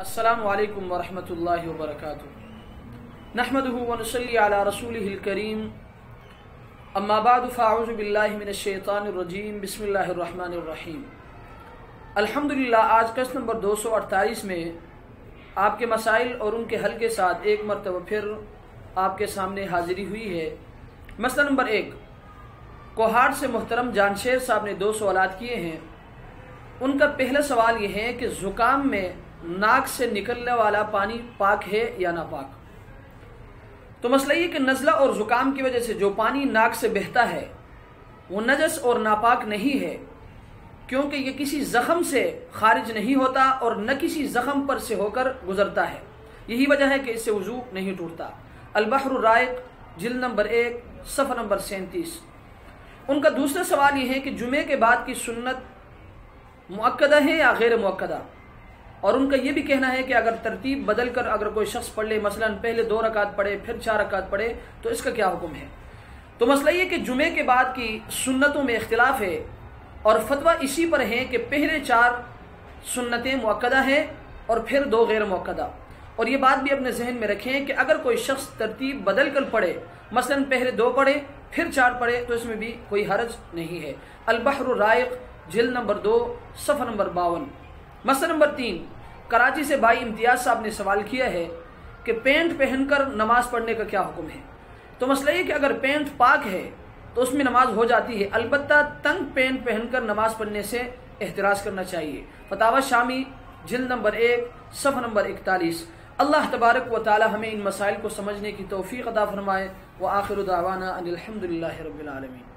السلام علیکم ورحمۃ اللہ وبرکاتہ نحمدہ ونصلی علی رسولہ الکریم اما بعد فاعوذ باللہ من الشیطان الرجیم بسم اللہ الرحمن الرحیم۔ الحمدللہ آج قسط نمبر 248 میں آپ کے مسائل اور ان کے حل کے ساتھ ایک مرتبہ پھر آپ کے سامنے حاضری ہوئی ہے۔ مسئلہ نمبر 1، کوہاٹ سے محترم جانشیر صاحب نے 2 سوالات کیے ہیں۔ ان کا پہلا سوال یہ ہے کہ زکام میں ناک سے نکلنے والا پانی پاک ہے یا ناپاک؟ تو مسئلہ یہ کہ نزلہ اور زکام کی وجہ سے جو پانی ناک سے بہتا ہے وہ نجس اور ناپاک نہیں ہے، کیونکہ یہ کسی زخم سے خارج نہیں ہوتا اور نہ کسی زخم پر سے ہو کر گزرتا ہے، یہی وجہ ہے کہ اس سے وضو نہیں ٹوٹتا۔ البحر الرائق جلد نمبر 1 صفحہ نمبر 37۔ ان کا دوسرا سوال یہ ہے کہ جمعے کے بعد کی سنت مؤکدہ ہے یا غیر مؤکدہ، اور ان کا یہ بھی کہنا ہے کہ اگر ترتیب بدل کر اگر کوئی شخص پڑھ لے، مثلا پہلے 2 رکعت پڑھے پھر 4 رکعت پڑھے تو اس کا کیا حکم ہے؟ تو مسئلہ یہ کہ جمعے کے بعد کی سنتوں میں اختلاف ہے اور فتویٰ اسی پر ہے کہ پہلے 4 سنتیں مؤکدہ ہیں اور پھر 2 غیر مؤکدہ۔ اور یہ بات بھی اپنے ذہن میں رکھیں کہ اگر کوئی شخص ترتیب بدل کر پڑھے، مثلا پہلے 2 پڑھے پھر 4 پڑھے تو اس میں بھی کوئی حرج نہیں ہے۔ البحر الرائق جلد نمبر 2 صفحہ نمبر 52۔ مسئلہ نمبر 3، کراچی سے بھائی امتیاز صاحب نے سوال کیا ہے کہ پینٹ پہن کر نماز پڑھنے کا کیا حکم ہے؟ تو مسئلہ یہ کہ اگر پینٹ پاک ہے تو اس میں نماز ہو جاتی ہے، البتہ تنگ پینٹ پہن کر نماز پڑھنے سے احتراز کرنا چاہیے۔ فتاوی شامی جلد نمبر 1 صفحہ نمبر 41۔ اللہ تبارک و تعالی ہمیں ان مسائل کو سمجھنے کی توفیق عطا فرمائے۔ وآخر دعوانا ان الحمدللہ رب العالمین۔